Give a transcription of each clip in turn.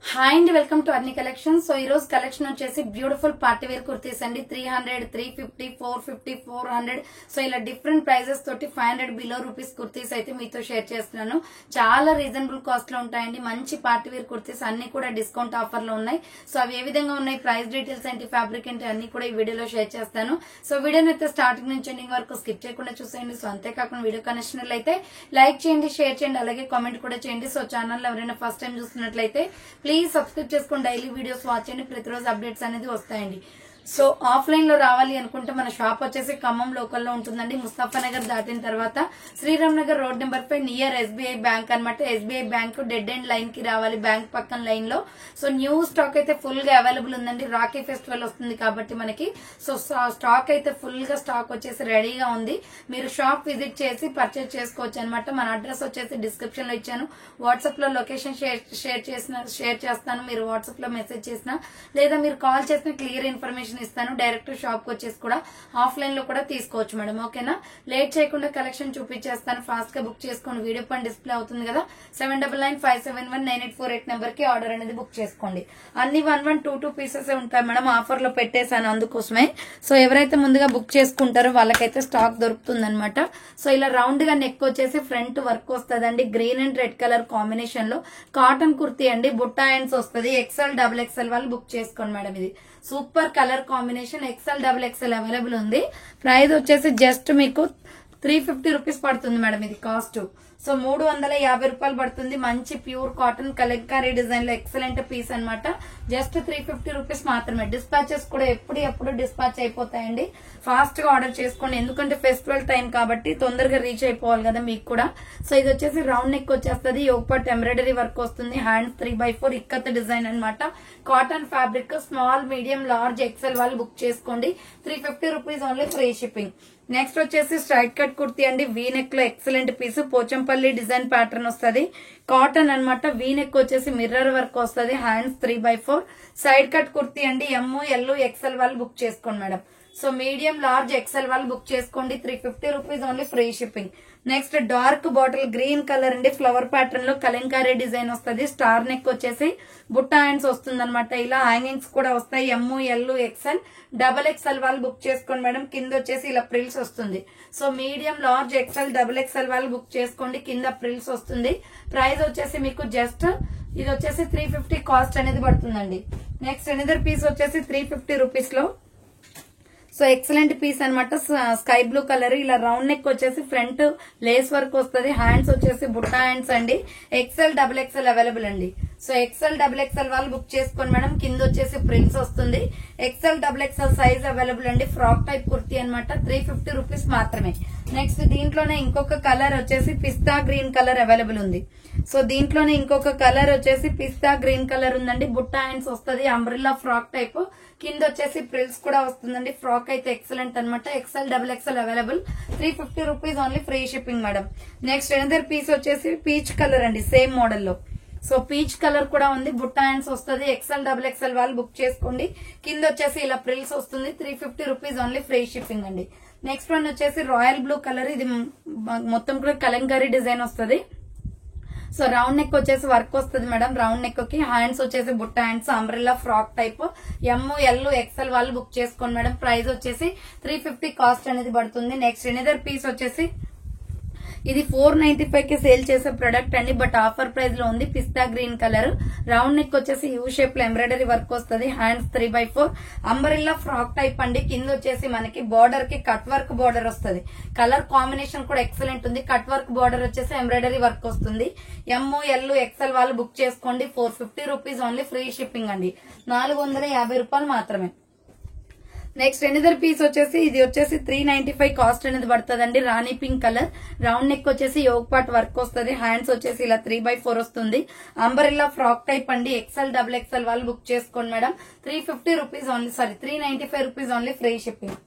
Hi అండి, welcome to అర్ని collection. So ఈ రోజు కలెక్షన్ వచ్చేసి బ్యూటిఫుల్ పార్టీ వేర్ కుర్తీస్ అండి. 300, 350, 450, 400. సో ఇలా డిఫరెంట్ ప్రైజెస్ తోటి 500 బిలో రూపీస్ కుర్తీస్ అయితే మీతో షేర్ చేస్తున్నాను. చాలా రీజనబుల్ కాస్ట్ లో ఉంటాయండి. మంచి పార్టీ వేర్ కుర్తీస్ అన్ని కూడా డిస్కౌంట్ ఆఫర్ లో ఉన్నాయి. సో అవి ఏ విధంగా ఉన్నాయి, ప్రైస్ డీటెయిల్స్ ఏంటి, ఫ్యాబ్రిక్ ఏంటి అన్ని కూడా ఈ వీడియోలో షేర్ చేస్తాను. సో వీడియోని అయితే స్టార్టింగ్ నుంచి ఎండింగ్ వరకు స్కిప్ చేయకుండా చూసేయండి. సో అంతేకాకుండా వీడియో కనెక్షన్లైతే లైక్ చేయండి, షేర్ చేయండి, అలాగే కామెంట్ కూడా చేయండి. సో ఛానల్ ఎవరైనా ఫస్ట్ టైం చూస్తున్నట్లయితే ప్లీజ్ సబ్స్క్రైబ్ చేసుకొని డైలీ వీడియోస్ వాచ్ చేయండి. ప్రతిరోజు అప్డేట్స్ అనేది వస్తాయండి. సో ఆఫ్లైన్ లో రావాలి అనుకుంటే మన షాప్ వచ్చేసి ఖమ్మం లోకల్లో ఉంటుందండి. ముస్తఫా నగర్ దాటిన తర్వాత Sriram Nagar road number 5 near SBI bank అనమాట. SBI bank dead end line కి రావాలి, బ్యాంక్ పక్కన లైన్ లో. సో న్యూ స్టాక్ అయితే ఫుల్ గా అవైలబుల్ ఉందండి. రాఖీ ఫెస్టివల్ వస్తుంది కాబట్టి మనకి సో స్టాక్ అయితే ఫుల్ గా స్టాక్ వచ్చేసి రెడీగా ఉంది. మీరు షాప్ విజిట్ చేసి పర్చేజ్ చేసుకోవచ్చు అనమాట. మన అడ్రస్ వచ్చేసి డిస్క్రిప్షన్ లో ఇచ్చాను. వాట్సాప్ లో లొకేషన్ షేర్ చేస్తాను. మీరు వాట్సాప్ లో మెసేజ్ చేసినా లేదా మీరు కాల్ చేసిన క్లియర్ ఇన్ఫర్మేషన్ ఇస్తాను. డైరెక్ట్ షాప్ కి వచ్చేసి కూడా ఆఫ్లైన్ లో కూడా తీసుకోవచ్చు మేడం. ఓకేనా, లేట్ చేయకుండా కలెక్షన్ చూపించేస్తాను. ఫాస్ట్ గా బుక్ చేసుకోండి. వీడియో పైన డిస్ప్లే అవుతుంది కదా, 7995719848 నెంబర్ కి ఆర్డర్ అనేది బుక్ చేసుకోండి. అన్ని 1122 పీసెస్ ఉంటాయి మేడం. ఆఫర్ లో పెట్టేశాను అందుకోసమే. సో ఎవరైతే ముందుగా బుక్ చేసుకుంటారో వాళ్ళకైతే స్టాక్ దొరుకుతుంది అనమాట. సో ఇలా రౌండ్ గా నెక్ వచ్చేసి ఫ్రంట్ వర్క్ వస్తుందండి. Green and red colour combination లో కాటన్ కుర్తీ అండి. బుట్టా హ్యాండ్స్ వస్తుంది. XL, XXL వాళ్ళు బుక్ చేసుకోండి మేడం. ఇది super colour combination. XL, XXL available ఉంది. ప్రైస్ వచ్చేసి జస్ట్ మీకు 350 రూపీస్ పడుతుంది మేడం. ఇది కాస్ట్ సో 350 రూపాయలు పడుతుంది. మంచి ప్యూర్ కాటన్ కలంకారీ డిజైన్ లో ఎక్సలెంట్ పీస్ అనమాట. జస్ట్ 350 రూపీస్ మాత్రమే. డిస్పాచెస్ కూడా ఎప్పుడు డిస్పాచ్ అయిపోతాయండి. ఫాస్ట్ గా ఆర్డర్ చేసుకోండి, ఎందుకంటే ఫెస్టివల్ టైం కాబట్టి తొందరగా రీచ్ అయిపోవాలి కదా మీకు కూడా. సో ఇది వచ్చేసి రౌండ్ నెక్ వచ్చేస్తుంది. యోగపాట్ ఎంబ్రాయిడరీ వర్క్ వస్తుంది. హ్యాండ్స్ 3x4 ఇక్కత్ డిజైన్ అనమాట. Cotton fabric. Small, medium, large, XL వాళ్ళు బుక్ చేసుకోండి. 350 rupees only, free shipping. Next వచ్చేసి స్ట్రైట్ కట్ కుర్తీ అండి. వీ నెక్ లో excellent piece. Pochampalli design pattern వస్తుంది. కాటన్ అనమాట. వీ నెక్ వచ్చేసి మిర్రర్ వర్క్ వస్తుంది. Hands 3x4 side cut kurti అండి. ML, XL వాళ్ళు బుక్ చేసుకోండి madam. So medium, large, XL వాళ్ళు బుక్ చేసుకోండి. 350 rupees only, free shipping. Next dark bottle green colour అండి. ఫ్లవర్ ప్యాటర్న్ లో కలంకారీ డిజైన్ వస్తుంది. స్టార్ నెక్ వచ్చేసి బుట్టా హ్యాండ్స్ వస్తుంది అనమాట. ఇలా హ్యాంగింగ్స్ కూడా వస్తాయి. ML, XL, XXL వాళ్ళు బుక్ చేసుకోండి మేడం. కింద వచ్చేసి ఇలా ప్రిల్స్ వస్తుంది. So medium, large, XL, XXL వాళ్ళు బుక్ చేసుకోండి. కింద ప్రిల్స్ వస్తుంది. ప్రైస్ వచ్చేసి మీకు జస్ట్ ఇది వచ్చేసి 350 కాస్ట్ అనేది పడుతుందండి. నెక్స్ట్ ఎనదర్ పీస్ వచ్చేసి 350 రూపీస్ లో. సో ఎక్సలెంట్ పీస్ అనమాట. Sky blue colour. ఇలా రౌండ్ నెక్ వచ్చేసి ఫ్రంట్ లేస్ వర్క్ వస్తుంది. హ్యాండ్స్ వచ్చేసి బుట్టా హ్యాండ్స్ అండి. XL, XXL అవైలబుల్ అండి. సో XL, XXL వాళ్ళు బుక్ చేసుకోండి మేడం. కింద వచ్చేసి ప్రింట్స్ వస్తుంది. XL, XXL సైజ్ అవైలబుల్ అండి. ఫ్రాక్ టైప్ కుర్తీ అనమాట. 350 రూపీస్ మాత్రమే. నెక్స్ట్ దీంట్లోనే ఇంకొక కలర్ వచ్చేసి పిస్తా గ్రీన్ కలర్ అవైలబుల్ ఉంది. సో దీంట్లోనే ఇంకొక కలర్ వచ్చేసి పిస్తా గ్రీన్ కలర్ ఉందండి. బుట్టా హ్యాండ్స్ వస్తుంది. Umbrella frock type. కింద వచ్చేసి ప్రిల్స్ కూడా వస్తుందండి. ఫ్రాక్ అయితే ఎక్సలెంట్ అనమాట. XL, XXL available. 350 rupees only, free shipping madam. Next another piece వచ్చేసి పీచ్ కలర్ అండి. సేమ్ మోడల్ లో. సో పీచ్ కలర్ కూడా ఉంది. బుట్టా హ్యాండ్స్ వస్తుంది. XL, XXL వాళ్ళు బుక్ చేసుకోండి. కింద వచ్చేసి ఇలా ప్రిల్స్ వస్తుంది. 350 రూపీస్ ఓన్లీ, ఫ్రీ షిప్పింగ్ అండి. నెక్స్ట్ వన్ వచ్చేసి రాయల్ బ్లూ కలర్. ఇది మొత్తం కూడా కలంకారీ డిజైన్ వస్తుంది. సో రౌండ్ నెక్ వచ్చేసి వర్క్ వస్తుంది మేడం. రౌండ్ నెక్ కి హ్యాండ్స్ వచ్చేసి బుట్ట hands, umbrella frock type. ML, XL వాళ్ళు బుక్ చేసుకోండి మేడం. ప్రైస్ వచ్చేసి 350 కాస్ట్ అనేది పడుతుంది. నెక్స్ట్ ఎనదర్ పీస్ వచ్చేసి ఇది 495 కి సేల్ చేసే ప్రొడక్ట్ అండి. బట్ ఆఫర్ ప్రైస్ లో ఉంది. పిస్తా గ్రీన్ కలర్. రౌండ్ నెక్ వచ్చేసి యూ షేప్ లో ఎంబ్రాయిడరీ వర్క్ వస్తుంది. Hands 3x4 umbrella frock type అండి. కింద వచ్చేసి మనకి బార్డర్ కి కట్ వర్క్ బార్డర్ వస్తుంది. కలర్ కాంబినేషన్ కూడా ఎక్సలెంట్ ఉంది. కట్ వర్క్ బార్డర్ వచ్చేసి ఎంబ్రాయిడరీ వర్క్ వస్తుంది. ML, XL వాళ్ళు బుక్ చేసుకోండి. 450 రూపీస్ ఓన్లీ, ఫ్రీ షిప్పింగ్ అండి. 450 రూపాయలు మాత్రమే. నెక్స్ట్ ఎనదర్ పీస్ వచ్చేసి ఇది వచ్చేసి 395 కాస్ట్ అనేది పడుతుందండి. రాణి పింక్ కలర్. రౌండ్ నెక్ వచ్చేసి యోగ్ పార్ట్ వర్క్ వస్తుంది. హ్యాండ్స్ వచ్చేసి ఇలా 3x4 వస్తుంది. అంబరెల్లా ఫ్రాక్ టైప్ అండి. XL, XXL వాళ్ళు బుక్ చేసుకోండి madam. 350 rupees only, 395 rupees only, free shipping.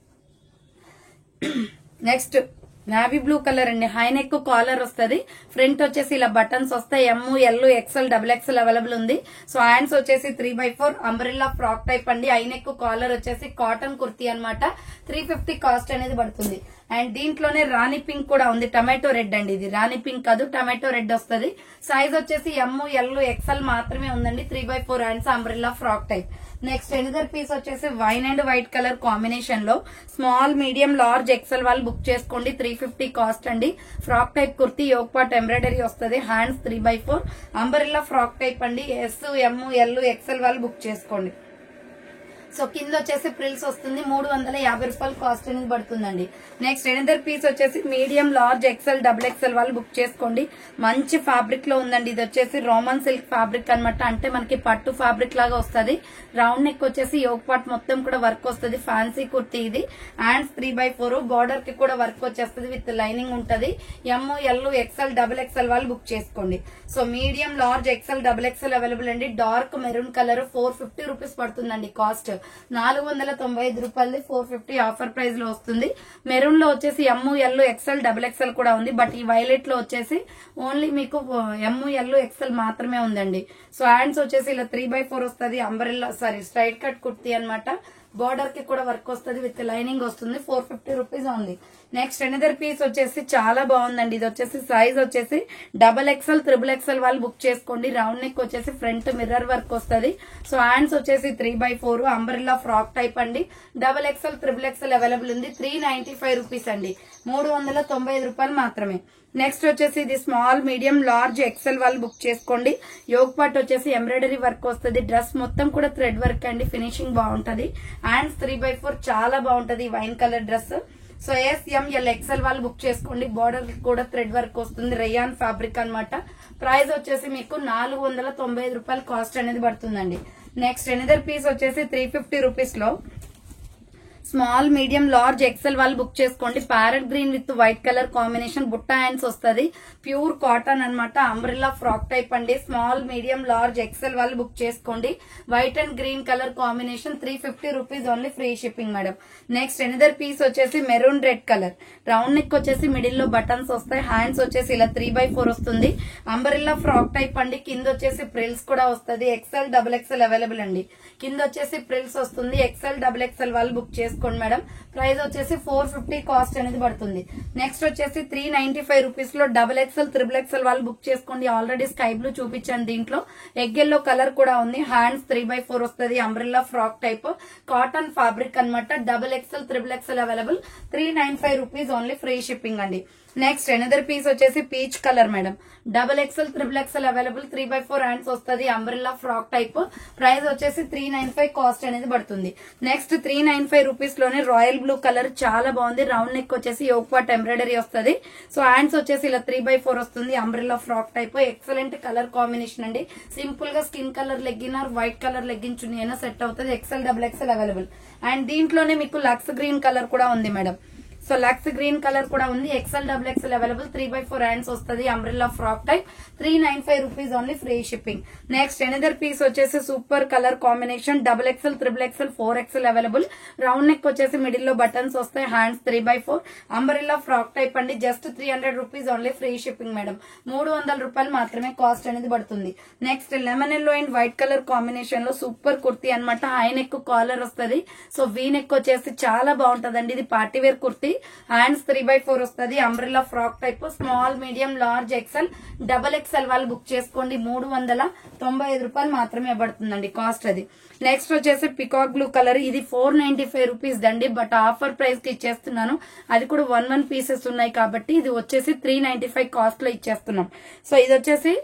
Next navy blue colour అండి. హై నెక్ కాలర్ వస్తుంది. ఫ్రంట్ వచ్చేసి ఇలా బటన్స్ వస్తాయి. ML, XL, XXL అవైలబుల్ ఉంది. సో హ్యాండ్స్ వచ్చేసి 3x4 అంబ్రెల్లా ఫ్రాక్ టైప్ అండి. హై నెక్ కాలర్ వచ్చేసి కాటన్ కుర్తీ అనమాట. 350 కాస్ట్ అనేది పడుతుంది. అండ్ దీంట్లోనే రాణి పింక్ కూడా ఉంది, టమాటో రెడ్ అండి. ఇది రాణి పింక్ కాదు, టమాటో రెడ్ వస్తుంది. సైజ్ వచ్చేసి ML XL మాత్రమే ఉందండి. 3/4 hands umbrella frock type. Next another piece వచ్చేసి wine and white colour combination లో స్మాల్ మీడియం లార్జ్ XL వాళ్ళు బుక్ చేసుకోండి. 350 కాస్ట్ అండి. Frock type kurti yoke part embroidery వస్తుంది. హ్యాండ్స్ 3/4 అంబ్రెల్లా ఫ్రాక్ టైప్ అండి. SML XL వాళ్ళు బుక్ చేసుకోండి. సో కింద వచ్చేసి ప్రిల్స్ వస్తుంది. 350 రూపాయలు కాస్ట్ అనేది పడుతుందండి. నెక్స్ట్ ఎనదర్ పీస్ వచ్చేసి మీడియం లార్జ్ XL XXL వాళ్ళు బుక్ చేసుకోండి. మంచి ఫ్యాబ్రిక్ లో ఉందండి. ఇది వచ్చేసి రోమన్ సిల్క్ ఫ్యాబ్రిక్ అనమాట. అంటే మనకి పట్టు ఫ్యాబ్రిక్ లాగా వస్తుంది. రౌండ్ నెక్ వచ్చేసి యోక్ పార్ట్ మొత్తం కూడా వర్క్ వస్తుంది. ఫ్యాన్సీ కుర్తీ ఇది. హ్యాండ్స్ 3/4 బార్డర్ కి కూడా వర్క్ వచ్చేస్తుంది. విత్ లైనింగ్ ఉంటది. ML XL XXL వాళ్ళు బుక్ చేసుకోండి. So medium large XL XXL available అండి. డార్క్ మెరూన్ కలర్ 450 రూపీస్ పడుతుందండి కాస్ట్. 495 రూపాయలది 450 ఆఫర్ ప్రైస్ లో వస్తుంది. మెరూన్ లో వచ్చేసి ML XL XXL కూడా ఉంది. బట్ ఈ వైలెట్ లో వచ్చేసి ఓన్లీ మీకు ML XL మాత్రమే ఉందండి. సో హ్యాండ్స్ వచ్చేసి ఇలా 3/4 వస్తుంది. అంబ్రెల్లా స్ట్రైట్ కట్ కుర్తీ అనమాట. బార్డర్ కి కూడా వర్క్ వస్తుంది. విత్ లైనింగ్ వస్తుంది. 450 రూపీస్ ఉంది. నెక్స్ట్ ఎనదర్ పీస్ వచ్చేసి చాలా బాగుందండి. ఇది వచ్చేసి సైజ్ వచ్చేసి XXL XXL వాళ్ళు బుక్ చేసుకోండి. రౌండ్ నెక్ వచ్చేసి ఫ్రంట్ మిర్రర్ వర్క్ వస్తుంది. సో హ్యాండ్స్ వచ్చేసి 3/4 అంబ్రెల్లా ఫ్రాక్ టైప్ అండి. XXL XXL అవైలబుల్ ఉంది. 395 రూపీస్ అండి. 395 రూపాయలు మాత్రమే. నెక్స్ట్ వచ్చేసి ఇది స్మాల్ మీడియం లార్జ్ XL వాళ్ళు బుక్ చేసుకోండి. యోగ్ పార్ట్ వచ్చేసి ఎంబ్రాయిడరీ వర్క్ వస్తుంది. డ్రెస్ మొత్తం కూడా థ్రెడ్ వర్క్ అండి. ఫినిషింగ్ బాగుంటది. హ్యాండ్స్ 3/4 చాలా బాగుంటది. Wine colour dress. So SML XL వాళ్ళు బుక్ చేసుకోండి. బార్డర్ కూడా థ్రెడ్ వర్క్ వస్తుంది. రేయాన్ ఫ్యాబ్రిక్ అనమాట. ప్రైస్ వచ్చేసి మీకు 495 రూపాయలు కాస్ట్ అనేది పడుతుందండి. నెక్స్ట్ ఎనదర్ పీస్ వచ్చేసి 350 రూపీస్ లో స్మాల్ మీడియం లార్జ్ XL వాళ్ళు బుక్ చేసుకోండి. Parrot green with white colour combination బుట్టా హ్యాండ్స్ వస్తుంది. ప్యూర్ కాటన్ అనమాట. అంబ్రెల్లా ఫ్రాక్ టైప్ అండి. స్మాల్ మీడియం లార్జ్ XL వాళ్ళు బుక్ చేసుకోండి. White and green colour combination 350 rupees only. Free shipping madam. Next another piece వచ్చేసి maroon red colour. Round neck వచ్చేసి middle లో buttons వస్తాయి. Hands వచ్చేసి ఇలా 3/4 వస్తుంది. అంబ్రెల్లా ఫ్రాక్ టైప్ అండి. కింద వచ్చేసి ప్రిల్స్ కూడా వస్తుంది. XL XXL అవైలబుల్ అండి. కింద వచ్చేసి ప్రిల్స్ వస్తుంది. XL XXL వాళ్ళు బుక్ చేసుకోండి మేడం. ప్రైస్ వచ్చేసి 450 కాస్ట్ అనేది పడుతుంది. నెక్స్ట్ వచ్చేసి 395 రూపీస్ లో XXL XXL వాళ్ళు బుక్ చేసుకోండి. ఆల్రెడీ స్కై బ్లూ చూపించాను. దీంట్లో ఎగ్ ఎల్లో కలర్ కూడా ఉంది. హ్యాండ్స్ 3/4 వస్తుంది. Umbrella frock type cotton fabric అనమాట. XXL XXL available. 395 rupees only. Free shipping అండి. నెక్స్ట్ ఎనదర్ పీస్ వచ్చేసి peach colour madam. XXL XXL available. 3/4 hands వస్తుంది. Umbrella frock type. ప్రైస్ వచ్చేసి 395 కాస్ట్ అనేది పడుతుంది. నెక్స్ట్ 395 రూపీస్ లోనే రాయల్ బ్లూ కలర్ చాలా బాగుంది. రౌండ్ నెక్ వచ్చేసి యోక్ పార్ట్ ఎంబ్రాయిడరీ వస్తుంది. సో హ్యాండ్స్ వచ్చేసి ఇలా 3/4 వస్తుంది. Umbrella frock type. Excellent colour combination అండి. సింపుల్ గా skin colour leggin or white colour leggin chunni అయినా సెట్ అవుతుంది. XL XXL available. అండ్ దీంట్లోనే మీకు లక్స్ గ్రీన్ కలర్ కూడా ఉంది మేడం. సో లక్స్ గ్రీన్ కలర్ కూడా ఉంది. XL XXL available. 3/4 హ్యాండ్స్ వస్తుంది. Umbrella frock type. 395 rupees only. Free shipping. Next another piece వచ్చేసి super colour combination. XXL XXL 4XL available. Round neck వచ్చేసి మిడిల్ లో buttons వస్తాయి. హ్యాండ్స్ 3/4 అంబ్రెల్లా ఫ్రాక్ టైప్ అండి. Just 300 rupees only. Free shipping madam. 300 రూపాయలు మాత్రమే cost అనేది పడుతుంది. Next lemon yellow and white colour combination లో సూపర్ కుర్తీ అనమాట. హై నెక్ కాలర్ వస్తుంది. సో వీ నెక్ వచ్చేసి చాలా బాగుంటదండి. ఇది పార్టీ వేర్ కుర్తీ. హ్యాండ్స్ 3/4 వస్తుంది. Umbrella frock type. Small medium large XL XXL వాళ్ళు బుక్ చేసుకోండి. 395 రూపాయలు మాత్రమే పడుతుందండి కాస్ట్ అది. నెక్స్ట్ వచ్చేసి పికాక్ బ్లూ కలర్. ఇది 495 rupees Dandi. But offer price కి ఇచ్చేస్తున్నాను. అది కూడా 1 పీసెస్ ఉన్నాయి కాబట్టి ఇది వచ్చేసి 395 కాస్ట్ లో ఇచ్చేస్తున్నాం. సో ఇది వచ్చేసి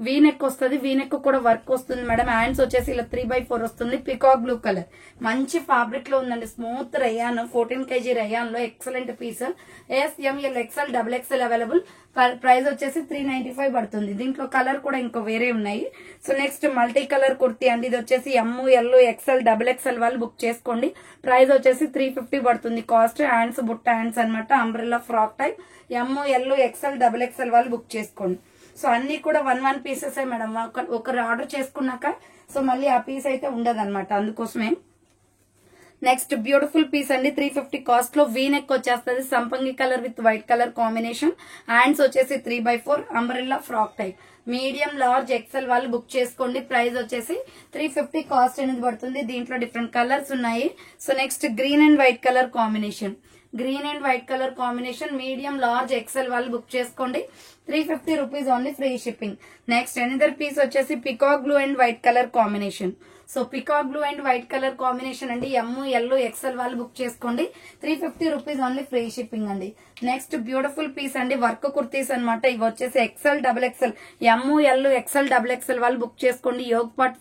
వీ నెక్ వస్తుంది. వీ నెక్ కూడా వర్క్ వస్తుంది మేడం. హ్యాండ్స్ వచ్చేసి ఇలా 3/4 వస్తుంది. పికాక్ బ్లూ కలర్ మంచి ఫ్యాబ్రిక్ లో ఉందండి. స్మూత్ రయాన్ 14 kg రయాన్ లో excellent piece. SML XL XXL available. Price వచ్చేసి 395 పడుతుంది. దీంట్లో కలర్ కూడా ఇంకో వేరే ఉన్నాయి. So next multi colour kurti అండి. ఇది వచ్చేసి ML XL XXL వాళ్ళు బుక్ చేసుకోండి. ప్రైస్ వచ్చేసి 350 పడుతుంది కాస్ట్. హ్యాండ్స్ బుట్ట హ్యాండ్స్ అనమాట. Umbrella frock type. ML XL XXL వాళ్ళు బుక్ చేసుకోండి. సో అన్ని కూడా 1 పీసెస్ మేడం. ఒకరు ఆర్డర్ చేసుకున్నాక సో మళ్ళీ ఆ పీస్ అయితే ఉండదు అనమాట. అందుకోసమే నెక్స్ట్ బ్యూటిఫుల్ పీస్ అండి. 350 కాస్ట్ లో వీ నెక్ వచ్చేస్తుంది. సంపంగి colour with white colour combination. Hands వచ్చేసి 3/4 umbrella frock type. Medium large XL వాళ్ళు బుక్ చేసుకోండి. ప్రైస్ వచ్చేసి 350 కాస్ట్ అనేది పడుతుంది. దీంట్లో డిఫరెంట్ కలర్స్ ఉన్నాయి. So next green and white colour combination. Green and white colour combination, medium large XL వాళ్ళు book చేసుకోండి. 350 rupees only, free shipping. Next another piece వచ్చేసి peacock blue and white colour combination. So peacock blue and white colour combination అండి. L XL వాళ్ళు book చేసుకోండి. 350 rupees only, free shipping అండి. Next beautiful piece అండి, work kurtis అనమాట. ఇవి వచ్చేసి XL double XL, L XL double XL వాళ్ళు book చేసుకోండి. యోగ్ పాట్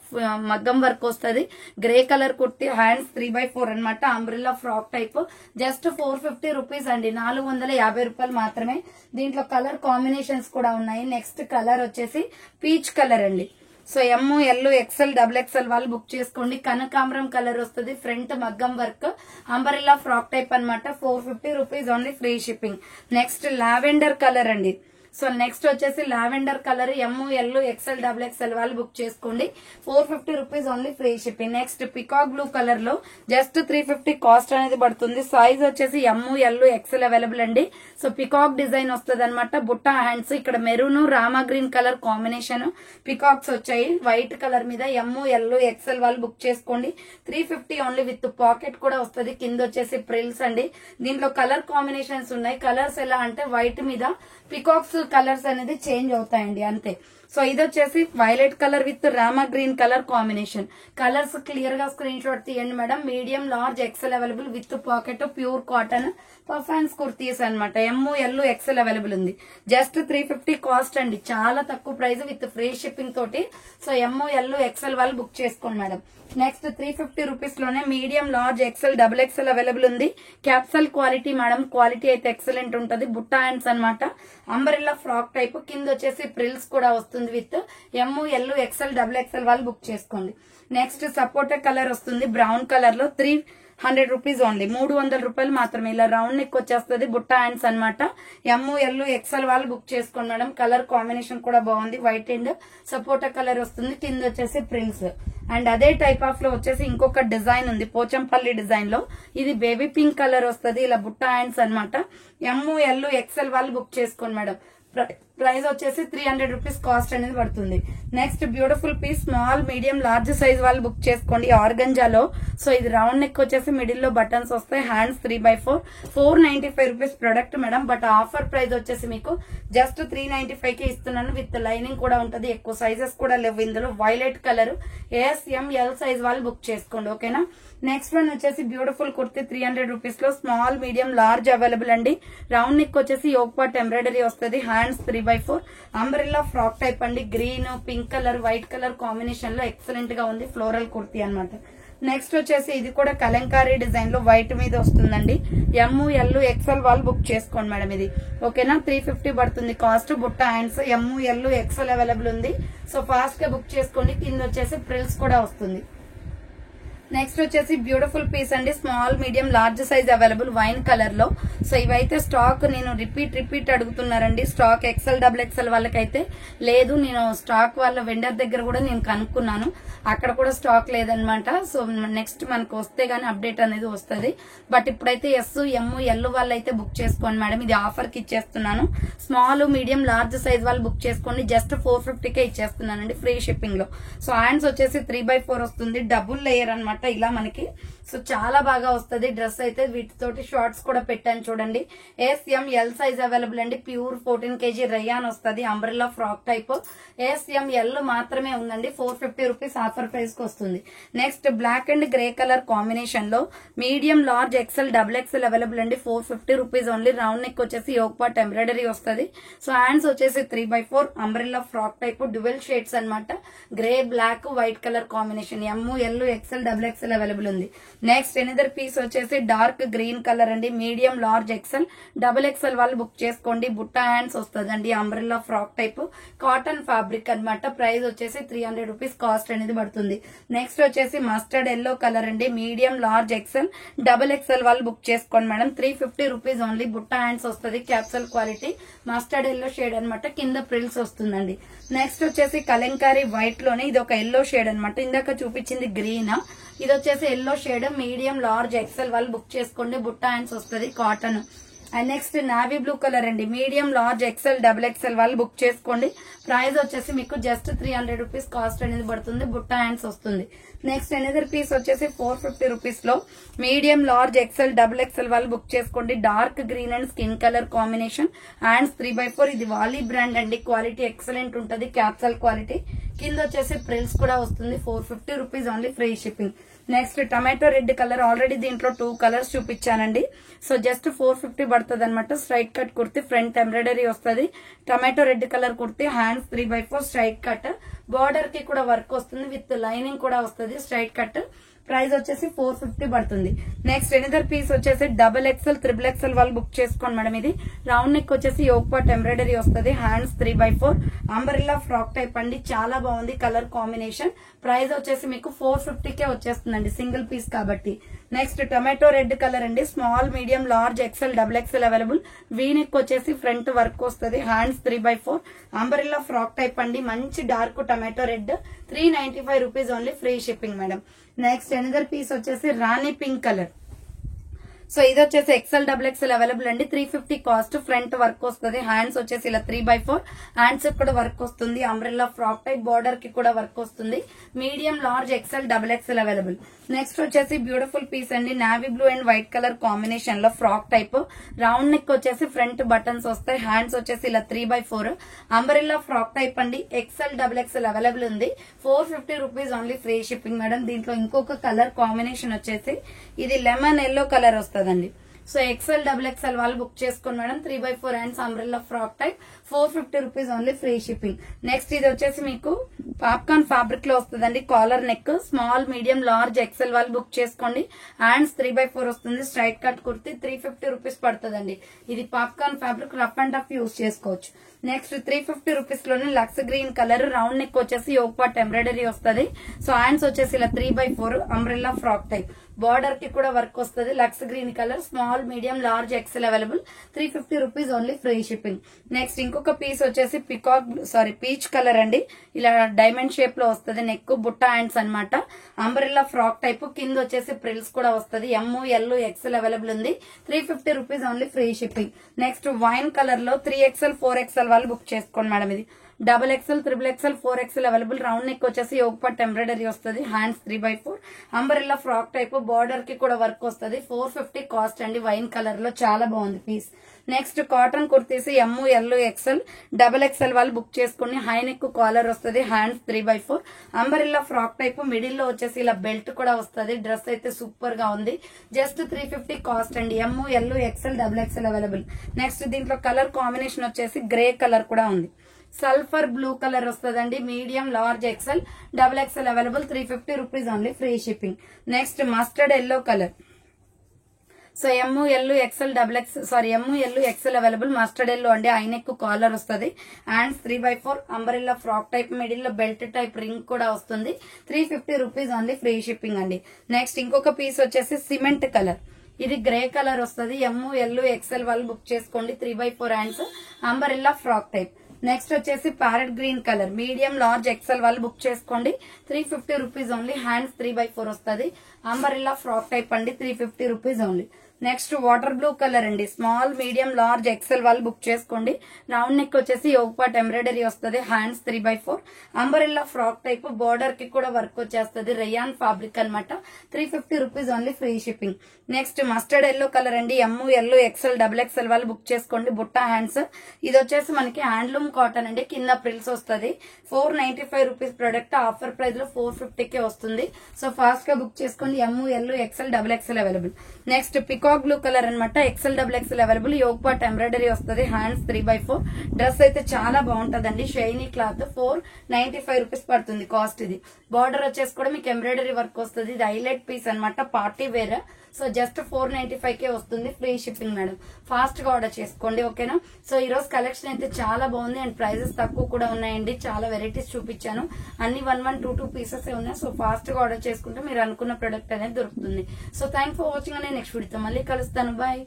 మగ్గం వర్క్ వస్తుంది. Grey colour kurti, hands 3x4 అనమాట. Umbrella frock type. Just 450 rupees అండి, 450 రూపాయలు మాత్రమే. దీంట్లో కలర్ కాంబినేషన్స్ కూడా ఉన్నాయి. నెక్స్ట్ కలర్ వచ్చేసి పీచ్ కలర్ అండి. So L XL double XL వాళ్ళు బుక్ చేసుకోండి. కనకాంబరం కలర్ వస్తుంది. ఫ్రంట్ మగ్గం వర్క్, అంబరిల్లా ఫ్రాక్ టైప్ అనమాట. 450 rupees only, free shipping. Next lavender colour అండి. సో నెక్స్ట్ వచ్చేసి lavender colour L XL double XL వాళ్ళు బుక్ చేసుకోండి. 450 rupees only, free shipping. Next peacock blue colour లో జస్ట్ 350 కాస్ట్ అనేది పడుతుంది. Size వచ్చేసి L XL available అండి. సో పికాక్ డిజైన్ వస్తుంది అనమాట. బుట్ట హ్యాండ్స్, ఇక్కడ maroon Rama green colour combination peacocks వచ్చాయి వైట్ కలర్ మీద. ఎల్ ఎక్సెల్ వాళ్ళు బుక్ చేసుకోండి. 350 ఓన్లీ, విత్ పాకెట్ కూడా వస్తుంది. కింద వచ్చేసి ప్రిల్స్ అండి. దీంట్లో కలర్ కాంబినేషన్స్ ఉన్నాయి. కలర్స్ ఎలా అంటే వైట్ మీద పికాక్స్ కలర్స్ అనేది చేంజ్ అవుతాయండి అంతే. సో ఇది వచ్చేసి violet colour with Rama green colour combination. Colours clear గా స్క్రీన్ షాట్ తీయండి madam. Medium large XL available with pocket, pure cotton పర్ఫాన్స్ కుర్తీస్ అనమాట. ఎల్ ఎక్సెల్ అవైలబుల్ ఉంది. జస్ట్ 350 కాస్ట్ అండి, చాలా తక్కువ ప్రైస్ విత్ ఫ్రీ షిప్పింగ్ తోటి. సో ఎల్ ఎక్సెల్ వాళ్ళు బుక్ చేసుకోండి మేడం. నెక్స్ట్ 350 రూపీస్ లోనే medium large XL double XL available ఉంది. క్యాప్సల్ క్వాలిటీ మేడం, క్వాలిటీ అయితే ఎక్సలెంట్ ఉంటది. బుట్టా హ్యాండ్స్ అనమాట. అంబరిల్లా ఫ్రాక్ టైప్, కింద వచ్చేసి ప్రిల్స్ కూడా వస్తుంది with L XL double XL వాళ్ళు బుక్ చేసుకోండి. నెక్స్ట్ సపోటా కలర్ వస్తుంది, బ్రౌన్ కలర్ లో 300 రూపీస్ ఓన్లీ, 300 రూపాయలు మాత్రమే. ఇలా రౌండ్ నెక్ వచ్చేస్తుంది. బుట్టా హ్యాండ్స్ అనమాట. ఎల్ ఎక్సెల్ వాళ్ళు బుక్ చేసుకోండి మేడం. కలర్ కాంబినేషన్ కూడా బాగుంది. వైట్ అండ్ సపోటా కలర్ వస్తుంది. కింద వచ్చేసి ప్రిల్స్. అండ్ అదే టైప్ ఆఫ్ లో వచ్చేసి ఇంకొక డిజైన్ ఉంది, పోచంపల్లి డిజైన్ లో. ఇది బేబీ పింక్ కలర్ వస్తుంది. ఇలా బుట్టా హ్యాండ్స్ అనమాట. ఎల్ ఎక్సెల్ వాళ్ళు బుక్ చేసుకోండి మేడం. ప్రైస్ వచ్చేసి 300 రూపీస్ కాస్ట్ అనేది పడుతుంది. Next beautiful piece, small medium large size వాళ్ళు బుక్ చేసుకోండి ఆర్గంజాలో. సో ఇది రౌండ్ నెక్ వచ్చేసి మిడిల్ లో బటన్స్ వస్తాయి. Hands 3x4, 495 rupees product madam. But offer price వచ్చేసి మీకు జస్ట్ 395 కి ఇస్తున్నాను. విత్ లైనింగ్ కూడా ఉంటది. ఎక్కువ సైజెస్ కూడా లేవు ఇందులో. వైలెట్ కలర్ ఎల్ సైజ్ వాళ్ళు బుక్ చేసుకోండి, ఓకేనా. నెక్స్ట్ వన్ వచ్చేసి బ్యూటిఫుల్ కుర్తీ 300 రూపీస్ లో స్మాల్ మీడియం లార్జ్ అవైలబుల్ అండి. రౌండ్ నెక్ వచ్చేసి యోగ్ పార్ట్ ఎంబ్రాయిడరీ వస్తుంది. Hands 3x4, umbrella frock type అండి. Green, pink colour, white colour combination లో ఎక్సలెంట్ గా ఉంది. ఫ్లోరల్ కుర్తీ అనమాట. నెక్స్ట్ వచ్చేసి ఇది కూడా కలంకారీ డిజైన్ లో వైట్ మీద వస్తుందండి. ఎల్ ఎక్సెల్ వాళ్ళు బుక్ చేసుకోండి మేడం. ఇది ఓకేనా, 350 పడుతుంది కాస్ట్. బుట్ట హ్యాండ్స్ ఎల్ ఎక్సెల్ అవైలబుల్ ఉంది. సో ఫాస్ట్ గా బుక్ చేసుకోండి. కింద వచ్చేసి ప్రిల్స్ కూడా వస్తుంది. నెక్స్ట్ వచ్చేసి బ్యూటిఫుల్ పీస్ అండి, small medium large size available wine colour లో. సో ఇవైతే స్టాక్ నేను రిపీట్ అడుగుతున్నారండి. స్టాక్ ఎక్సెల్ డబుల్ ఎక్సెల్ వాళ్ళకైతే లేదు. నేను స్టాక్ వాళ్ళ వెండర్ దగ్గర కూడా నేను కనుక్కున్నాను, అక్కడ కూడా స్టాక్ లేదనమాట. సో నెక్స్ట్ మనకు వస్తే గానీ అప్డేట్ అనేది వస్తుంది. బట్ ఇప్పుడైతే ఎల్ వాళ్ళైతే బుక్ చేసుకోండి మేడం. ఇది ఆఫర్ కి ఇచ్చేస్తున్నాను. స్మాల్ మీడియం లార్జ్ సైజ్ వాళ్ళు బుక్ చేసుకోండి. జస్ట్ 450 కే ఇచ్చేస్తున్నానండి, ఫ్రీ షిప్పింగ్ లో. సో హ్యాండ్స్ వచ్చేసి 3x4 వస్తుంది. డబుల్ లేయర్ అనమాట ఇలా మనకి. సో చాలా బాగా వస్తుంది డ్రెస్ అయితే. వీటితోటి షార్ట్స్ కూడా పెట్టాను చూడండి. ఎల్ సైజ్ అవైలబుల్ అండి. ప్యూర్ 14 kg రయాన్ వస్తుంది. Umbrella frock type. ఎల్ మాత్రమే ఉందండి. 450 రూపీస్ ఆఫర్ ప్రైస్ కి వస్తుంది. Next black and grey colour combination లో medium large XL double XL available అండి. 450 రూపీస్ ఓన్లీ. రౌండ్ నెక్ వచ్చేసి యోగ్ పార్ట్ ఎంబ్రాయిడరీ వస్తుంది. సో హ్యాండ్స్ వచ్చేసి 3x4 umbrella frock type. Dual shades అనమాట. Grey, black, white colour combination. L XL double XL available ఉంది. Next another piece వచ్చేసి dark green colour అండి. Medium large XL double XL వాళ్ళు book చేసుకోండి. బుట్టా hands వస్తుందండి. Umbrella frock type, cotton fabric అనమాట. Price వచ్చేసి 300 రూపీస్ కాస్ట్ అనేది పడుతుంది. నెక్స్ట్ వచ్చేసి మస్టర్డ్ ఎల్లో కలర్ అండి. Medium large XL double XL వాళ్ళు బుక్ చేసుకోండి మేడం. 350 rupees only. బుట్టా హ్యాండ్స్ వస్తుంది. Capsule quality, mustard yellow shade అనమాట. కింద ప్రిల్స్ వస్తుందండి. నెక్స్ట్ వచ్చేసి కలంకారీ వైట్ లోనే ఇది ఒక ఎల్లో షేడ్ అనమాట. ఇందాక చూపించింది గ్రీన్, ఇది వచ్చేసి yellow shade. Medium large XL వాళ్ళు బుక్ చేసుకోండి. బుట్టా హ్యాండ్స్ వస్తుంది. Cotton and next navy blue colour అండి, medium large XL double XL వాళ్ళు బుక్ చేసుకోండి. ప్రైస్ వచ్చేసి మీకు జస్ట్ 300 రూపీస్ కాస్ట్ అనేది పడుతుంది. బుట్టా హ్యాండ్స్ వస్తుంది. నెక్స్ట్ ఎనదర్ పీస్ వచ్చేసి 450 రూపీస్ లో medium large XL double XL వాళ్ళు బుక్ చేసుకోండి. Dark green and skin colour combination, hands 3x4. ఇది వాలీ బ్రాండ్ అండి, క్వాలిటీ ఎక్సలెంట్ ఉంటుంది, క్యాప్సల్ క్వాలిటీ. కింద వచ్చేసి ప్రిల్స్ కూడా వస్తుంది. 450 rupees only, free shipping. Next tomato red colour, already దీంట్లో 2 కలర్స్ చూపించానండి. సో జస్ట్ 450 పడుతుంది అనమాట. Straight cut kurti, front embroidery వస్తుంది. Tomato red colour kurti, hands 3x4 straight cut, border కి కూడా వర్క్ వస్తుంది, విత్ లైనింగ్ కూడా వస్తుంది స్ట్రైట్ కట్. ప్రైస్ వచ్చేసి 450 పడుతుంది. నెక్స్ట్ ఎనదర్ పీస్ వచ్చేసి డబుల్ ఎక్సెల్ త్రిబుల్ ఎక్సెల్ వాళ్ళు బుక్ చేసుకోండి మేడం. ఇది రౌండ్ నెక్ వచ్చేసి యోక్ పార్ట్ ఎంబ్రాయిడరీ వస్తుంది, hands 3x4 umbrella frock type అండి, చాలా బాగుంది కలర్ కాంబినేషన్. ప్రైస్ వచ్చేసి మీకు 450కే వచ్చేస్తుందండి, సింగిల్ పీస్ కాబట్టి. నెక్స్ట్ టొమాటో రెడ్ కలర్ అండి, small medium large XL double XL available. V neck వచ్చేసి ఫ్రంట్ వర్క్ వస్తుంది, hands 3x4 umbrella frock type అండి, మంచి dark tomato red. 395 rupees only, free shipping madam. Next another piece వచ్చేసి రాణి pink colour. So ఇది వచ్చేసి XL double XL available అండి. 350 cost. Front work వస్తుంది, హ్యాండ్స్ వచ్చేసి ఇలా 3x4 హ్యాండ్స్ కూడా వర్క్ వస్తుంది, అంబ్రెల్లా ఫ్రాక్ టైప్, బార్డర్ కి కూడా వర్క్ వస్తుంది. Medium large XL double XL available. Next వచ్చేసి బ్యూటిఫుల్ పీస్ అండి, navy blue and white colour combination లో ఫ్రాక్ టైప్. రౌండ్ నెక్ వచ్చేసి ఫ్రంట్ బటన్స్ వస్తాయి, హ్యాండ్స్ వచ్చేసి ఇలా 3x4 అంబ్రెల్లా ఫ్రాక్ టైప్ అండి. ఎక్సెల్ డబుల్ ఎక్సెల్ అవైలబుల్ ఉంది. 450 rupees only, free shipping madam. దీంట్లో ఇంకొక కలర్ కాంబినేషన్ వచ్చేసి ఇది లెమన్ ఎల్లో కలర్ వస్తుందండి. సో ఎక్సెల్ డబుల్ ఎక్సెల్ వాళ్ళు బుక్ చేసుకోండి madam. 3x4 hands umbrella frock type, 450 rupees only, free shipping. Next ఇది వచ్చేసి మీకు పాప్కార్న్ ఫ్యాబ్రిక్ లో వస్తుందండి, collar neck, small medium large XL వాళ్ళు బుక్ చేసుకోండి. హ్యాండ్స్ 3x4 వస్తుంది, స్ట్రైట్ కట్ కుర్తి, 350 రూపీస్ పడుతుందండి. ఇది popcorn fabric, rough and tough use చేసుకోవచ్చు. నెక్స్ట్ 350 రూపీస్ లోనే lux green colour, round neck వచ్చేసి యోక్ పార్ట్ ఎంబ్రాయిడరీ వస్తుంది. సో హ్యాండ్స్ వచ్చేసి ఇలా 3x4 umbrella frock type, border కి కూడా వర్క్ వస్తుంది. Lux green colour, small medium large XL available. 350 rupees only, free shipping. Next ఇంకొక piece వచ్చేసి పీచ్ కలర్ అండి, ఇలా డైమండ్ షేప్ లో వస్తుంది. నెక్ బుట్టా హ్యాండ్స్ అనమాట, అంబ్రెల్లా ఫ్రాక్ టైప్. కింద వచ్చేసి ప్రిల్స్ కూడా వస్తుంది. ML ఎక్సెల్ అవైలబుల్ ఉంది. 350 rupees only, free shipping. Next wine colour లో 3XL 4XL వాళ్ళు బుక్ చేసుకోండి మేడం. ఇది double XL triple XL 4XL available. Round neck వచ్చేసి యోక్ పార్ట్ ఎంబ్రాయిడరీ వస్తుంది, hands 3x4 umbrella frock type, border కి కూడా work వస్తుంది. 450 కాస్ట్ అండి, వైన్ కలర్ లో చాలా బాగుంది piece. Next cotton kurtis ML XL double XL వాళ్ళు బుక్ చేసుకోండి. హై నెక్ కాలర్ వస్తుంది, hands 3x4 umbrella frock type, middle లో వచ్చేసి ఇలా బెల్ట్ కూడా వస్తుంది. డ్రెస్ అయితే సూపర్ గా ఉంది, జస్ట్ 350 కాస్ట్ అండి. ML XL double XL available. Next దీంట్లో కలర్ కాంబినేషన్ వచ్చేసి గ్రే కలర్ కూడా ఉంది, సల్ఫర్ బ్లూ కలర్ వస్తుందండి. Medium large XL double XL available. 350 rupees only, free shipping. Next mustard yellow colour. So ML XL available. Mustard yellow అండి, high neck collar వస్తుంది, hands 3x4 umbrella frock type, middle లో belt type ring కూడా వస్తుంది. 350 rupees only, free shipping అండి. Next ఇంకొక piece వచ్చేసి cement colour, ఇది grey colour వస్తుంది. ML XL వాళ్ళు బుక్ చేసుకోండి. 3x4 hands umbrella frock type. Next వచ్చేసి parrot green colour, medium large XL వాళ్ళు బుక్ చేసుకోండి. 350 రూపీస్ ఓన్లీ, హ్యాండ్స్ 3x4 వస్తుంది, అంబ్రెల్లా ఫ్రాక్ టైప్ అండి. 350 rupees only. Next water blue colour అండి, small medium large XL వాళ్ళు book చేసుకోండి. Round neck వచ్చేసి yoke part embroidery వస్తుంది, hands 3x4 umbrella frock type, border కి కూడా వర్క్ వచ్చేస్తుంది. రేయాన్ ఫ్యాబ్రిక్ అనమాట. 350 rupees only, free shipping. Next mustard yellow colour అండి, ML XL డబుల్ ఎక్సెల్ వాళ్ళు బుక్ చేసుకోండి. బుట్టా హ్యాండ్స్, ఇది వచ్చేసి మనకి హ్యాండ్లూమ్ కాటన్ అండి, కింద ప్రిల్స్ వస్తుంది. 495 రూపీస్ ప్రొడక్ట్, ఆఫర్ ప్రైస్ లో 450కే వస్తుంది. సో ఫాస్ట్ గా బుక్ చేసుకోండి. ML XL double XL available. Next peacock blue colour అనమాట, XL double XL available. Yoke part embroidery వస్తుంది, హ్యాండ్స్ 3x4. డ్రెస్ అయితే చాలా బాగుంటదండి, షైనీ క్లాత్. 495 రూపీస్ పడుతుంది కాస్ట్. ఇది బార్డర్ వచ్చేసి కూడా మీకు ఎంబ్రాయిడరీ వర్క్ వస్తుంది. ఇది హైలైట్ పీస్ అనమాట, పార్టీ వేర్. సో జస్ట్ 495కే వస్తుంది, ఫ్రీ షిప్పింగ్ మేడం. ఫాస్ట్ గా ఆర్డర్ చేసుకోండి, ఓకేనా. సో ఈ రోజు కలెక్షన్ అయితే చాలా బాగుంది అండ్ ప్రైజెస్ తక్కువ కూడా ఉన్నాయండి. చాలా వెరైటీస్ చూపించాను, అన్ని 1-1, 2 పీసెస్ ఉన్నాయి. సో ఫాస్ట్ గా ఆర్డర్ చేసుకుంటే మీరు అనుకున్న ప్రొడక్ట్ అనేది దొరుకుతుంది. So thank for watching. నేను నెక్స్ట్ వీడియోతో మళ్ళీ కలుస్తాను, బాయ్.